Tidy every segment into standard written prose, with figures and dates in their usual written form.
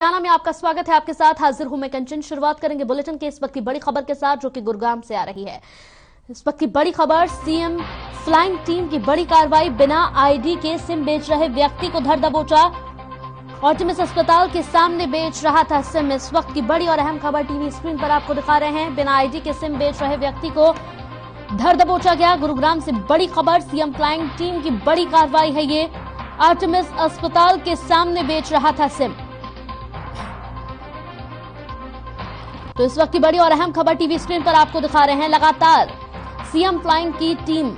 हरियाणा में आपका स्वागत है। आपके साथ हाजिर हूं मैं कंचन। शुरुआत करेंगे बुलेटिन के इस वक्त की बड़ी खबर के साथ, जो कि गुरुग्राम से आ रही है। इस वक्त की बड़ी खबर, सीएम फ्लाइंग टीम की बड़ी कार्रवाई, बिना आईडी के सिम बेच रहे व्यक्ति को धर दबोचा। ऑर्टिमिस अस्पताल के सामने बेच रहा था सिम। इस वक्त की बड़ी और अहम खबर टीवी स्क्रीन पर आपको दिखा रहे हैं। बिना आईडी के सिम बेच रहे व्यक्ति को धर दबोचा गया। गुरुग्राम से बड़ी खबर, सीएम फ्लाइंग टीम की बड़ी कार्रवाई है ये। ऑर्टिमिस अस्पताल के सामने बेच रहा था सिम। तो इस वक्त की बड़ी और अहम खबर टीवी स्क्रीन पर आपको दिखा रहे हैं। लगातार सीएम फ्लाइंग की टीम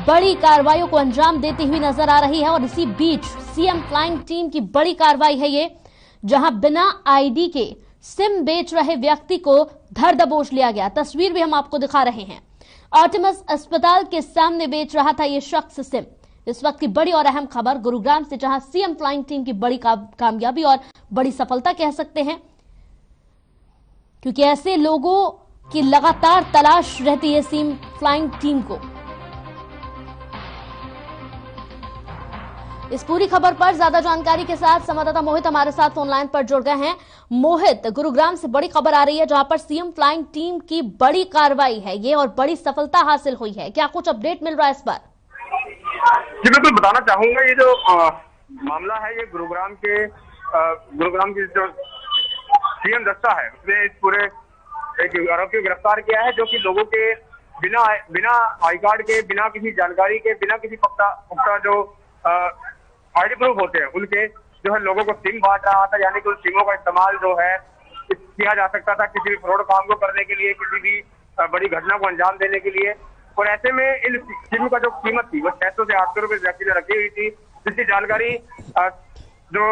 बड़ी कार्रवाइयों को अंजाम देती हुई नजर आ रही है और इसी बीच सीएम फ्लाइंग टीम की बड़ी कार्रवाई है ये, जहां बिना आईडी के सिम बेच रहे व्यक्ति को धर दबोच लिया गया। तस्वीर भी हम आपको दिखा रहे हैं। ऑर्टिमिस अस्पताल के सामने बेच रहा था ये शख्स सिम। इस वक्त की बड़ी और अहम खबर गुरुग्राम से, जहां सीएम फ्लाइंग टीम की बड़ी कामयाबी और बड़ी सफलता कह सकते हैं, क्योंकि ऐसे लोगों की लगातार तलाश रहती है सीएम फ्लाइंग टीम को। इस पूरी खबर पर ज्यादा जानकारी के साथ संवाददाता मोहित हमारे साथ फोन लाइन पर जुड़ गए हैं। मोहित, गुरुग्राम से बड़ी खबर आ रही है, जहां पर सीएम फ्लाइंग टीम की बड़ी कार्रवाई है ये और बड़ी सफलता हासिल हुई है। क्या कुछ अपडेट मिल रहा है इस पर? जी बिल्कुल बताना चाहूंगा। ये जो मामला है ये गुरुग्राम की जो सीएम दस्ता है उसने इस पूरे एक आरोपी को गिरफ्तार किया है, जो कि लोगों के बिना आई कार्ड के, बिना किसी जानकारी के, बिना किसी पुख्ता जो आईडी प्रूफ होते हैं उनके जो है लोगों को सिम बांट रहा था। यानी कि उन सिमों का इस्तेमाल जो है किया जा सकता था किसी भी फ्रॉड काम को करने के लिए, किसी भी बड़ी घटना को अंजाम देने के लिए। और ऐसे में इन सिम का जो कीमत थी वो 600 से 800 रुपए व्यक्ति ने रखी हुई थी, जिसकी जानकारी जो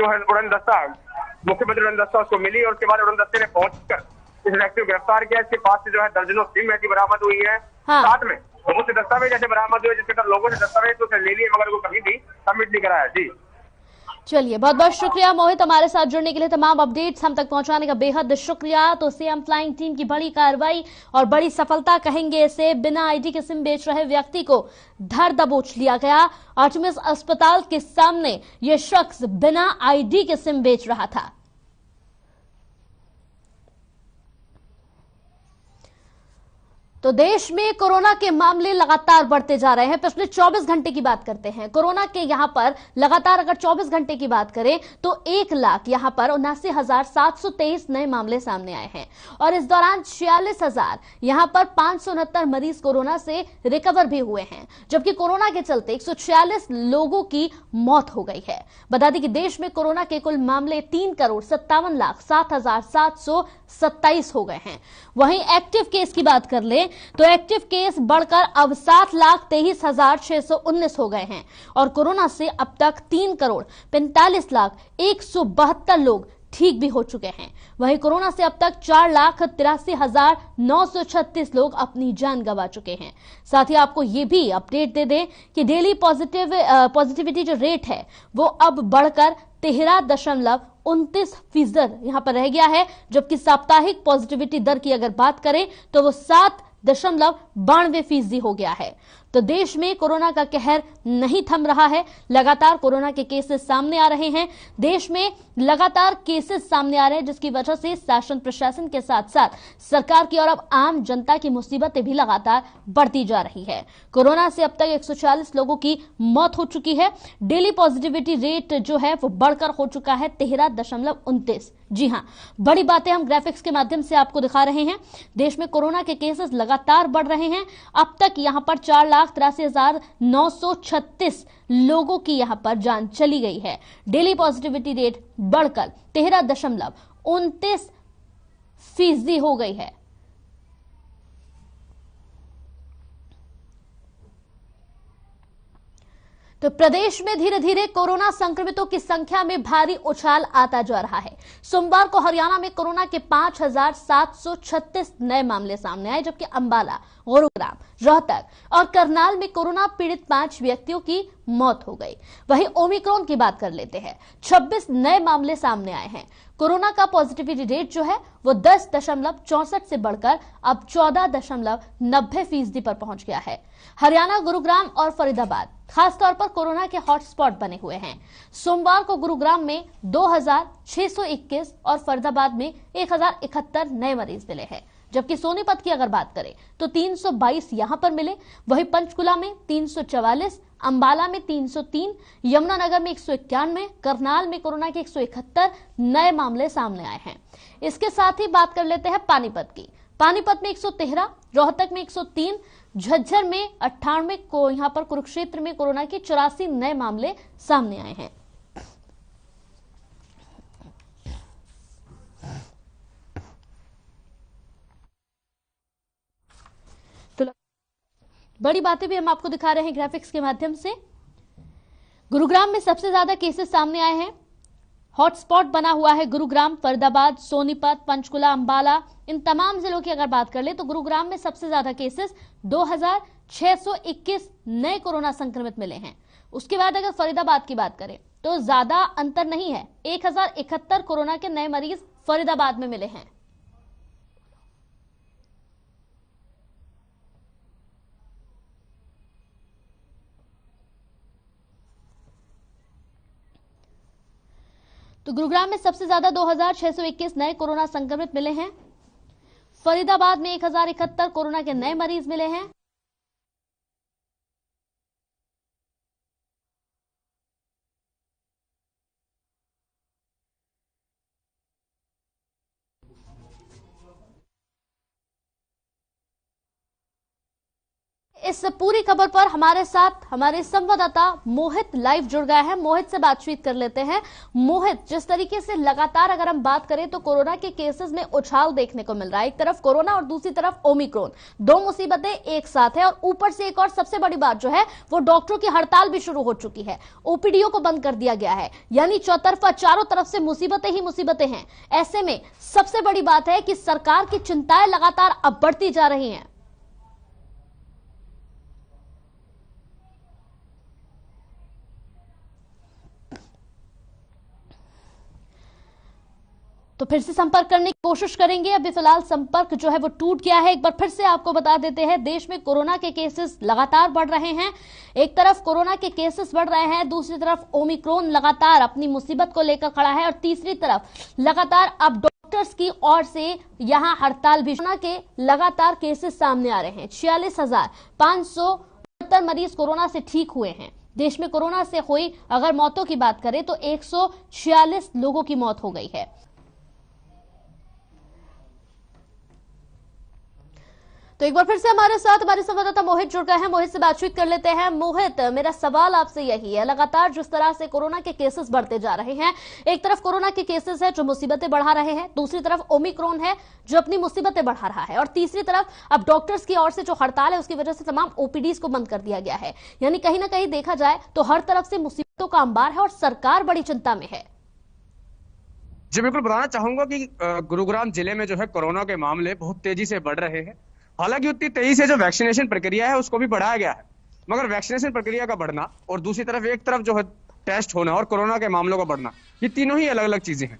है उड़न दस्ता, मुख्यमंत्री उड़न दस्ता उसको मिली और उसके बाद उड़न दस्ते ने पहुंचकर इस व्यक्ति को गिरफ्तार किया। इसके पास से जो है दर्जनों सिम ऐसी बरामद हुई है। हाँ। साथ में बहुत से दस्तावेज ऐसे बरामद हुए जिसके अंदर लोगों से दस्तावेज तो ले लिए मगर वो कभी भी सबमिट नहीं कराया। जी चलिए, बहुत बहुत शुक्रिया मोहित, हमारे साथ जुड़ने के लिए। तमाम अपडेट्स हम तक पहुंचाने का बेहद शुक्रिया। तो सीएम फ्लाइंग टीम की बड़ी कार्रवाई और बड़ी सफलता कहेंगे इसे। बिना आईडी के सिम बेच रहे व्यक्ति को धर दबोच लिया गया। ऑर्टिमिस अस्पताल के सामने यह शख्स बिना आईडी के सिम बेच रहा था। तो देश में कोरोना के मामले लगातार बढ़ते जा रहे हैं। पिछले 24 घंटे की बात करते हैं। कोरोना के यहां पर लगातार अगर 24 घंटे की बात करें तो 1 लाख यहां पर 79,723 नए मामले सामने आए हैं और इस दौरान 46,000 यहां पर 569 मरीज कोरोना से रिकवर भी हुए हैं, जबकि कोरोना के चलते 146 लोगों की मौत हो गई है। बता दें कि देश में कोरोना के कुल मामले 3,57,07,727 हो गए हैं। वहीं एक्टिव केस की बात कर लें तो एक्टिव केस बढ़कर अब 7,23,619 हो गए हैं और कोरोना से अब तक 3,45,172 लोग ठीक भी हो चुके हैं। वहीं कोरोना से अब तक 4,83,936 लोग अपनी जान गंवा चुके हैं। साथ ही आपको ये भी अपडेट दे दें कि डेली पॉजिटिविटी जो रेट है वो अब बढ़कर 13.29% यहां पर रह गया है, जबकि साप्ताहिक पॉजिटिविटी दर की अगर बात करें तो वो 7.92% हो गया है। तो देश में कोरोना का कहर नहीं थम रहा है। लगातार कोरोना के केसेस सामने आ रहे हैं। देश में लगातार केसेस सामने आ रहे हैं, जिसकी वजह से शासन प्रशासन के साथ साथ सरकार की और अब आम जनता की मुसीबतें भी लगातार बढ़ती जा रही है। कोरोना से अब तक 140 लोगों की मौत हो चुकी है। डेली पॉजिटिविटी रेट जो है वो बढ़कर हो चुका है 13.29। जी हां, बड़ी बातें हम ग्राफिक्स के माध्यम से आपको दिखा रहे हैं। देश में कोरोना के केसेस लगातार बढ़ रहे हैं। अब तक यहां पर 4,83,936 लोगों की यहां पर जान चली गई है। डेली पॉजिटिविटी रेट बढ़कर 13.29% हो गई है। तो प्रदेश में धीरे धीरे कोरोना संक्रमितों की संख्या में भारी उछाल आता जा रहा है। सोमवार को हरियाणा में कोरोना के 5,736 नए मामले सामने आए, जबकि अंबाला, गुरुग्राम, रोहतक और करनाल में कोरोना पीड़ित 5 व्यक्तियों की मौत हो गई। वहीं ओमिक्रॉन की बात कर लेते हैं। 26 नए मामले सामने आए हैं। कोरोना का पॉजिटिविटी रेट जो है वो 10.64 से बढ़कर अब 14.90% पर पहुंच गया है। हरियाणा, गुरुग्राम और फरीदाबाद खासतौर पर कोरोना के हॉटस्पॉट बने हुए हैं। सोमवार को गुरुग्राम में 2621 और फरीदाबाद में 1071 नए मरीज मिले हैं, जबकि सोनीपत की अगर बात करें तो 322 यहां पर मिले। वहीं पंचकुला में 344, अंबाला में 303, यमुनानगर में 191, करनाल में कोरोना के 171 नए मामले सामने आए हैं। इसके साथ ही बात कर लेते हैं पानीपत की। पानीपत में 113, रोहतक में 103, झज्जर में 98 को यहां पर कुरुक्षेत्र में कोरोना के 84 नए मामले सामने आए हैं। तो बड़ी बातें भी हम आपको दिखा रहे हैं ग्राफिक्स के माध्यम से। गुरुग्राम में सबसे ज्यादा केसेस सामने आए हैं। हॉटस्पॉट बना हुआ है गुरुग्राम, फरीदाबाद, सोनीपत, पंचकुला, अंबाला। इन तमाम जिलों की अगर बात कर ले तो गुरुग्राम में सबसे ज्यादा केसेस 2621 नए कोरोना संक्रमित मिले हैं। उसके बाद अगर फरीदाबाद की बात करें तो ज्यादा अंतर नहीं है, 1071 कोरोना के नए मरीज फरीदाबाद में मिले हैं। तो गुरुग्राम में सबसे ज्यादा 2621 नए कोरोना संक्रमित मिले हैं। फरीदाबाद में 1071 कोरोना के नए मरीज मिले हैं। इस पूरी खबर पर हमारे साथ हमारे संवाददाता मोहित लाइव जुड़ गया है। मोहित से बातचीत कर लेते हैं। मोहित, जिस तरीके से लगातार अगर हम बात करें तो कोरोना के केसेस में उछाल देखने को मिल रहा है, एक तरफ कोरोना और दूसरी तरफ ओमिक्रॉन, दो मुसीबतें एक साथ है। और ऊपर से एक और सबसे बड़ी बात जो है वो डॉक्टरों की हड़ताल भी शुरू हो चुकी है, ओपीडीओ को बंद कर दिया गया है। यानी चौतरफा चारों तरफ से मुसीबतें ही मुसीबतें हैं। ऐसे में सबसे बड़ी बात है कि सरकार की चिंताएं लगातार अब बढ़ती जा रही हैं। तो फिर से संपर्क करने की कोशिश करेंगे। अभी फिलहाल संपर्क जो है वो टूट गया है। एक बार फिर से आपको बता देते हैं, देश में कोरोना के केसेस लगातार बढ़ रहे हैं। एक तरफ कोरोना के केसेस बढ़ रहे हैं, दूसरी तरफ ओमिक्रॉन लगातार अपनी मुसीबत को लेकर खड़ा है और तीसरी तरफ लगातार अब डॉक्टर्स की ओर से यहां हड़ताल भी। कोरोना के लगातार केसेस सामने आ रहे हैं। 46,569 मरीज कोरोना से ठीक हुए हैं। देश में कोरोना से हुई अगर मौतों की बात करें तो 146 लोगों की मौत हो गई है। तो एक बार फिर से हमारे साथ हमारे संवाददाता मोहित जुड़ गए हैं। मोहित से बातचीत कर लेते हैं। मोहित, मेरा सवाल आपसे यही है, लगातार जिस तरह से कोरोना के केसेस बढ़ते जा रहे हैं, एक तरफ कोरोना के केसेस है जो मुसीबतें बढ़ा रहे हैं, दूसरी तरफ ओमिक्रॉन है जो अपनी मुसीबतें बढ़ा रहा है, और तीसरी तरफ अब डॉक्टर्स की ओर से जो हड़ताल है उसकी वजह से तमाम ओपीडीज को बंद कर दिया गया है। यानी कहीं ना कहीं देखा जाए तो हर तरफ से मुसीबतों का अंबार है और सरकार बड़ी चिंता में है। जी बिल्कुल, बताना चाहूंगा कि गुरुग्राम जिले में जो है कोरोना के मामले बहुत तेजी से बढ़ रहे हैं। हालांकि उतनी तेजी से जो वैक्सीनेशन प्रक्रिया है उसको भी बढ़ाया गया है, मगर वैक्सीनेशन प्रक्रिया का बढ़ना और दूसरी तरफ एक तरफ जो है टेस्ट होना और कोरोना के मामलों का बढ़ना, ये तीनों ही अलग अलग चीजें हैं।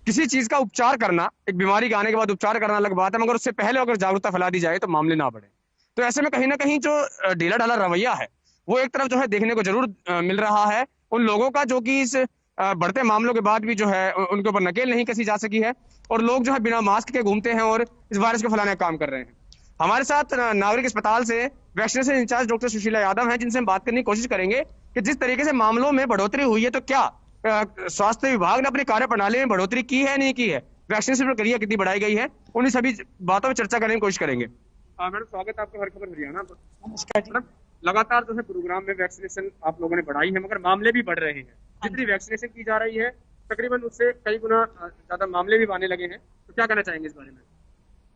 किसी चीज का उपचार करना, एक बीमारी के आने के बाद उपचार करना अलग बात है, मगर उससे पहले अगर जागरूकता फैला दी जाए तो मामले ना बढ़े। तो ऐसे में कहीं ना कहीं जो ढीला ढाला रवैया है वो एक तरफ जो है देखने को जरूर मिल रहा है उन लोगों का, जो कि इस बढ़ते मामलों के बाद भी जो है उनके ऊपर नकेल नहीं कसी जा सकी है और लोग जो है बिना मास्क के घूमते हैं और इस वायरस को फैलाने का काम कर रहे हैं। हमारे साथ नागरिक अस्पताल से vaccination incharge doctor Sushila Yadav हैं, जिनसे हम बात करने की कोशिश करेंगे कि जिस तरीके से मामलों में बढ़ोतरी हुई है तो क्या स्वास्थ्य विभाग ने अपनी कार्य प्रणाली में बढ़ोतरी की है, नहीं की है, वैक्सीनेशन प्रक्रिया कितनी बढ़ाई गई है, उन्हीं सभी बातों पर चर्चा करने की कोशिश करेंगे। मैडम, स्वागत है आपका हर खबर हरियाणा पर। नमस्कार। लगातार जो है प्रोग्राम में वैक्सीनेशन आप लोगों ने बढ़ाई है, मगर मामले भी बढ़ रहे हैं। जितनी वैक्सीनेशन की जा रही है तकरीबन उससे कई गुना ज्यादा मामले भी आने लगे हैं, तो क्या कहना चाहेंगे इस बारे में?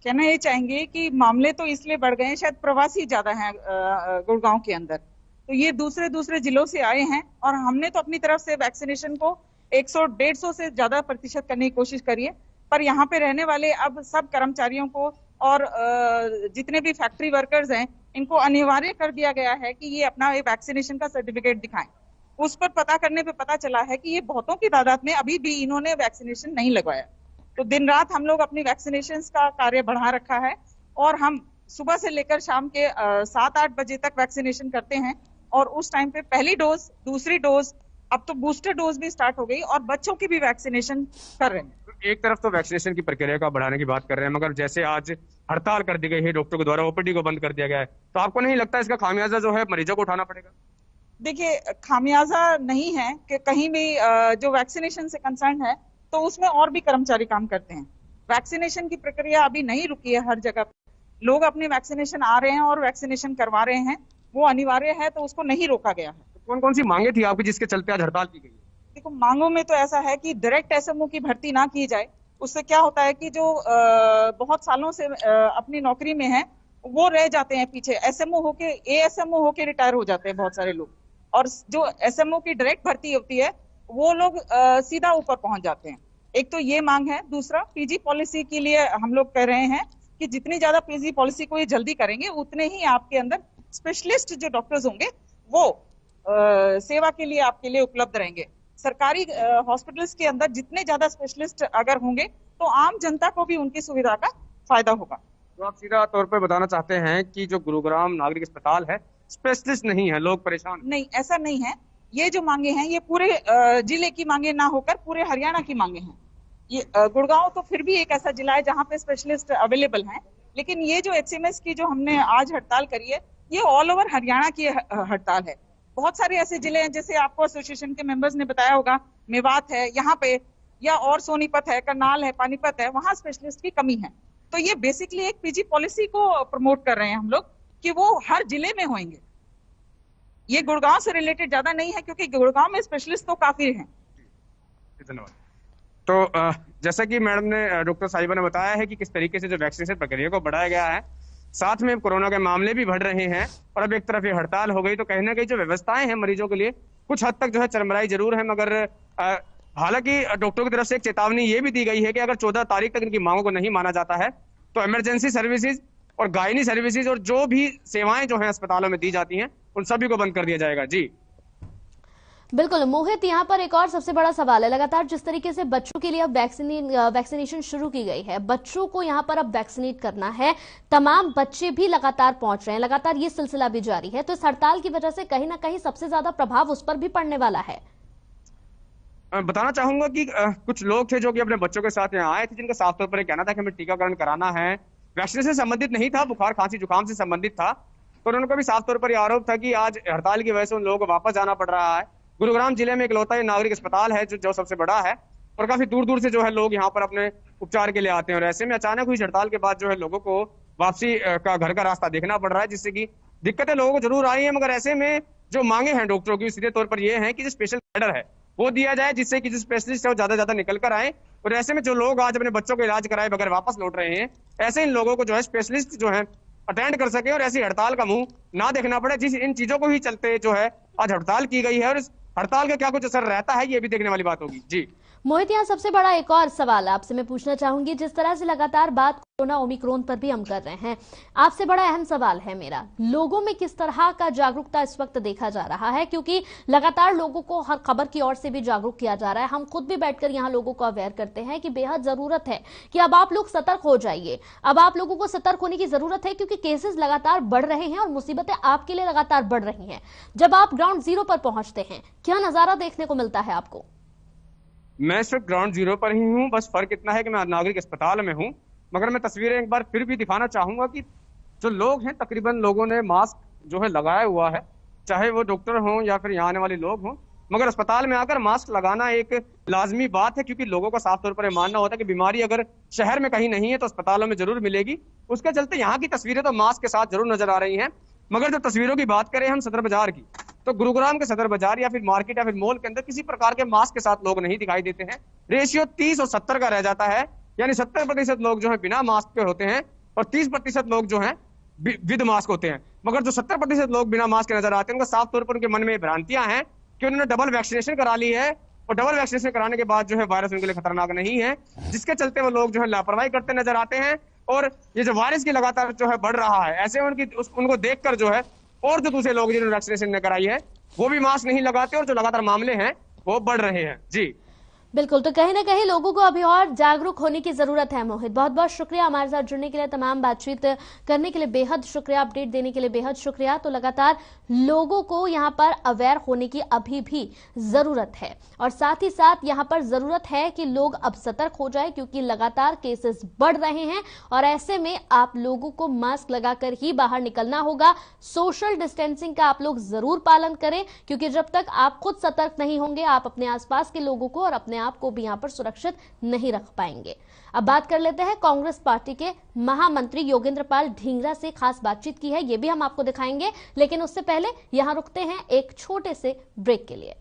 कहना ये चाहेंगे कि मामले तो इसलिए बढ़ गए हैं, शायद प्रवासी ज्यादा हैं गुड़गांव के अंदर, तो ये दूसरे जिलों से आए हैं और हमने तो अपनी तरफ से वैक्सीनेशन को 100-150 से ज्यादा प्रतिशत करने की कोशिश करी है। पर यहाँ पे रहने वाले अब सब कर्मचारियों को और जितने भी फैक्ट्री वर्कर्स हैं इनको अनिवार्य कर दिया गया है कि ये अपना वैक्सीनेशन का सर्टिफिकेट दिखाएं। उस पर पता करने पे पता चला है कि ये बहुतों की तादाद में अभी भी इन्होंने वैक्सीनेशन नहीं लगवाया। तो दिन रात हम लोग अपनी वैक्सीनेशन का कार्य बढ़ा रखा है और हम सुबह से लेकर शाम के 7-8 बजे तक वैक्सीनेशन करते हैं। और उस टाइम पे पहली डोज, दूसरी डोज, अब तो बूस्टर डोज भी स्टार्ट हो गई और बच्चों की भी वैक्सीनेशन कर रहे हैं। एक तरफ तो वैक्सीनेशन की प्रक्रिया का बढ़ाने की बात कर रहे हैं, मगर जैसे आज हड़ताल कर दी गई है, डॉक्टर के द्वारा ओपीडी को बंद कर दिया गया है, तो आपको नहीं लगता इसका खामियाजा जो है मरीजों को उठाना पड़ेगा? देखिए, खामियाजा नहीं है कि कहीं भी जो वैक्सीनेशन से कंसर्न है तो उसमें और भी कर्मचारी काम करते हैं। वैक्सीनेशन की प्रक्रिया अभी नहीं रुकी है, हर जगह लोग अपने वैक्सीनेशन आ रहे हैं और वैक्सीनेशन करवा रहे हैं, वो अनिवार्य है तो उसको नहीं रोका गया है। तो कौन कौन सी मांगे थी आपकी जिसके चलते आज हड़ताल की गई है? देखो, मांगों में तो ऐसा है कि डायरेक्ट एसएमओ की भर्ती ना की जाए। उससे क्या होता है कि जो बहुत सालों से अपनी नौकरी में है वो रह जाते हैं पीछे, एसएमओ होके एएसएमओ होके रिटायर हो जाते हैं बहुत सारे लोग, और जो एसएमओ की डायरेक्ट भर्ती होती है वो लोग सीधा ऊपर पहुंच जाते हैं। एक तो ये मांग है। दूसरा, पीजी पॉलिसी के लिए हम लोग कह रहे हैं कि जितनी ज्यादा पीजी पॉलिसी को ये जल्दी करेंगे उतने ही आपके अंदर स्पेशलिस्ट जो डॉक्टर्स होंगे वो सेवा के लिए आपके लिए उपलब्ध रहेंगे। सरकारी हॉस्पिटल्स के अंदर जितने ज्यादा स्पेशलिस्ट अगर होंगे तो आम जनता को भी उनकी सुविधा का फायदा होगा। तो आप सीधा तौर पर बताना चाहते हैं कि जो गुरुग्राम नागरिक अस्पताल है स्पेशलिस्ट नहीं है, लोग परेशान? नहीं, ऐसा नहीं है। ये जो मांगे हैं ये पूरे जिले की मांगे ना होकर पूरे हरियाणा की मांगे हैं। ये गुड़गांव तो फिर भी एक ऐसा जिला है जहाँ पे स्पेशलिस्ट अवेलेबल हैं, लेकिन ये जो एचएमएस की जो हमने आज हड़ताल करी है ये ऑल ओवर हरियाणा की हड़ताल है। बहुत सारे ऐसे जिले हैं, जैसे आपको एसोसिएशन के मेंबर्स ने बताया होगा, मेवात है यहाँ पे, या और सोनीपत है, करनाल है, पानीपत है, वहां स्पेशलिस्ट की कमी है। तो ये बेसिकली एक पीजी पॉलिसी को प्रमोट कर रहे हैं हम लोग कि वो हर जिले में होंगे। ये गुड़गांव से रिलेटेड ज्यादा नहीं है क्योंकि गुड़गांव में स्पेशलिस्ट तो काफी हैं। धन्यवाद। तो जैसा कि मैडम ने, डॉक्टर साहिबा ने बताया है कि किस तरीके से जो वैक्सीनेशन प्रक्रिया को बढ़ाया गया है, साथ में कोरोना के मामले भी बढ़ रहे हैं और अब एक तरफ ये हड़ताल हो गई, तो कहीं ना कहीं जो व्यवस्थाएं हैं मरीजों के लिए कुछ हद तक जो है चरमराई जरूर है। मगर हालांकि डॉक्टरों की तरफ से एक चेतावनी ये भी दी गई है कि अगर 14 तारीख तक इनकी मांगों को नहीं माना जाता है तो इमरजेंसी सर्विसेज और गायनी सर्विसेज और जो भी सेवाएं जो है अस्पतालों में दी जाती हैं उन सभी को बंद कर दिया जाएगा। जी बिल्कुल मोहित, यहाँ पर एक और सबसे बड़ा सवाल है, लगातार जिस तरीके से बच्चों के लिए अब वैक्सीनेशन शुरू की गई है, बच्चों को यहाँ पर अब वैक्सीनेट करना है, तमाम बच्चे भी लगातार पहुंच रहे हैं, लगातार ये सिलसिला भी जारी है, तो इस हड़ताल की वजह से कहीं ना कहीं सबसे ज्यादा प्रभाव उस पर भी पड़ने वाला है। बताना चाहूंगा कि कुछ लोग थे जो कि अपने बच्चों के साथ यहाँ आए थे, जिनका साफ तौर पर कहना था कि हमें टीकाकरण कराना है, वैक्सीनेशन से संबंधित नहीं था, बुखार खांसी जुकाम से संबंधित था। तो उन्होंने भी साफ तौर पर यह आरोप था कि आज हड़ताल की वजह से उन लोगों को वापस जाना पड़ रहा है। गुरुग्राम जिले में इकलौता नागरिक अस्पताल है जो सबसे बड़ा है और काफी दूर दूर से जो है लोग यहाँ पर अपने उपचार के लिए आते हैं, और ऐसे में अचानक हुई हड़ताल के बाद जो है लोगों को वापसी का घर का रास्ता देखना पड़ रहा है, जिससे कि दिक्कतें लोगों को जरूर आई है। मगर ऐसे में जो मांगे हैं डॉक्टरों की सीधे तौर पर ये है कि जो स्पेशल कैडर है वो दिया जाए, जिससे कि जो स्पेशलिस्ट है वो ज्यादा निकल कर आए। और ऐसे में जो लोग आज अपने बच्चों का इलाज कराए बगैर वापस लौट रहे हैं, ऐसे इन लोगों को जो है स्पेशलिस्ट जो है अटेंड कर सके और ऐसी हड़ताल का मुंह ना देखना पड़े। जिस इन चीजों को ही चलते जो है आज हड़ताल की गई है और इस हड़ताल का क्या कुछ असर रहता है ये भी देखने वाली बात होगी। जी मोहित, यहाँ सबसे बड़ा एक और सवाल आपसे मैं पूछना चाहूंगी, जिस तरह से लगातार बात कोरोना ओमिक्रॉन पर भी हम कर रहे हैं, आपसे बड़ा अहम सवाल है मेरा, लोगों में किस तरह का जागरूकता इस वक्त देखा जा रहा है, क्योंकि लगातार लोगों को हर खबर की ओर से भी जागरूक किया जा रहा है, हम खुद भी बैठकर यहाँ लोगों को अवेयर करते हैं कि बेहद जरूरत है कि अब आप लोग सतर्क हो जाइए, अब आप लोगों को सतर्क होने की जरूरत है, क्योंकि केसेस लगातार बढ़ रहे हैं और मुसीबतें आपके लिए लगातार बढ़ रही हैं। जब आप ग्राउंड जीरो पर पहुंचते हैं, क्या नजारा देखने को मिलता है आपको? मैं सिर्फ ग्राउंड जीरो पर ही हूँ, बस फर्क इतना है कि मैं नागरिक अस्पताल में हूँ। मगर मैं तस्वीरें एक बार फिर भी दिखाना चाहूंगा कि जो लोग हैं, तकरीबन लोगों ने मास्क जो है लगाया हुआ है, चाहे वो डॉक्टर हों या फिर यहाँ आने वाले लोग हों। मगर अस्पताल में आकर मास्क लगाना एक लाजमी बात है, क्योंकि लोगों का साफ तौर पर मानना होता है कि बीमारी अगर शहर में कहीं नहीं है तो अस्पतालों में जरूर मिलेगी। उसके चलते यहाँ की तस्वीरें तो मास्क के साथ जरूर नजर आ रही हैं। मगर जो तस्वीरों की बात करें हम सदर बाजार की, तो गुरुग्राम के सदर बाजार या फिर मार्केट या फिर मॉल के अंदर किसी प्रकार के मास्क के साथ लोग नहीं दिखाई देते हैं। रेशियो 30 और 70 का रह जाता है, यानी 70% लोग जो है बिना मास्क के होते हैं और 30% लोग जो हैं विद मास्क होते हैं। मगर जो 70% लोग बिना मास्क के नजर आते हैं, उनका साफ तौर पर उनके मन में भ्रांतियां हैं कि उन्होंने डबल वैक्सीनेशन करा ली है और डबल वैक्सीनेशन कराने के बाद जो है वायरस उनके लिए खतरनाक नहीं है, जिसके चलते वो लोग जो है लापरवाही करते नजर आते हैं। और ये जो वायरस की लगातार जो है बढ़ रहा है, ऐसे उनको देखकर जो है और जो दूसरे लोग जिन्होंने वैक्सीनेशन न कराई है वो भी मास्क नहीं लगाते और जो लगातार मामले हैं वो बढ़ रहे हैं। जी बिल्कुल, तो कहीं ना कहीं लोगों को अभी और जागरूक होने की जरूरत है। मोहित, बहुत बहुत शुक्रिया हमारे साथ जुड़ने के लिए, तमाम बातचीत करने के लिए बेहद शुक्रिया, अपडेट देने के लिए बेहद शुक्रिया। तो लगातार लोगों को यहाँ पर अवेयर होने की अभी भी जरूरत है और साथ ही साथ यहाँ पर जरूरत है कि लोग अब सतर्क हो जाए, क्योंकि लगातार केसेस बढ़ रहे हैं और ऐसे में आप लोगों को मास्क लगाकर ही बाहर निकलना होगा। सोशल डिस्टेंसिंग का आप लोग जरूर पालन करें, क्योंकि जब तक आप खुद सतर्क नहीं होंगे आप अपने आसपास के लोगों को और अपने आपको भी यहां पर सुरक्षित नहीं रख पाएंगे। अब बात कर लेते हैं, कांग्रेस पार्टी के महामंत्री योगेंद्र पाल ढींगरा से खास बातचीत की है, ये भी हम आपको दिखाएंगे, लेकिन उससे पहले यहां रुकते हैं एक छोटे से ब्रेक के लिए।